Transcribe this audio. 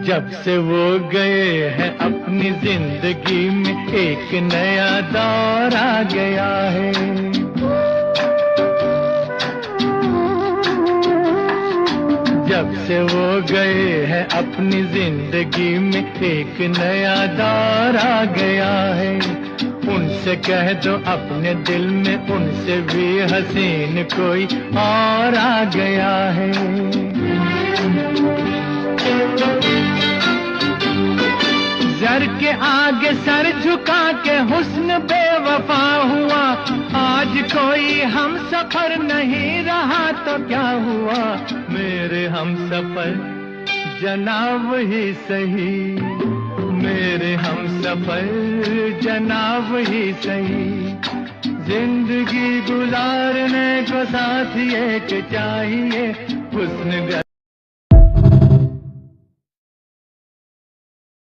जब से वो गए हैं अपनी जिंदगी में एक नया दौर आ गया है। जब से वो गए हैं अपनी जिंदगी में एक नया दौर आ गया है। उनसे कह दो अपने दिल में उनसे भी हसीन कोई और आ गया है। सर के आगे सर झुका के हुस्न बेवफा हुआ। आज कोई हम सफर नहीं रहा तो क्या हुआ, मेरे हम सफर जनाब ही सही, मेरे हम सफर जनाब ही सही। जिंदगी गुजारने को साथी एक चाहिए, हुस्न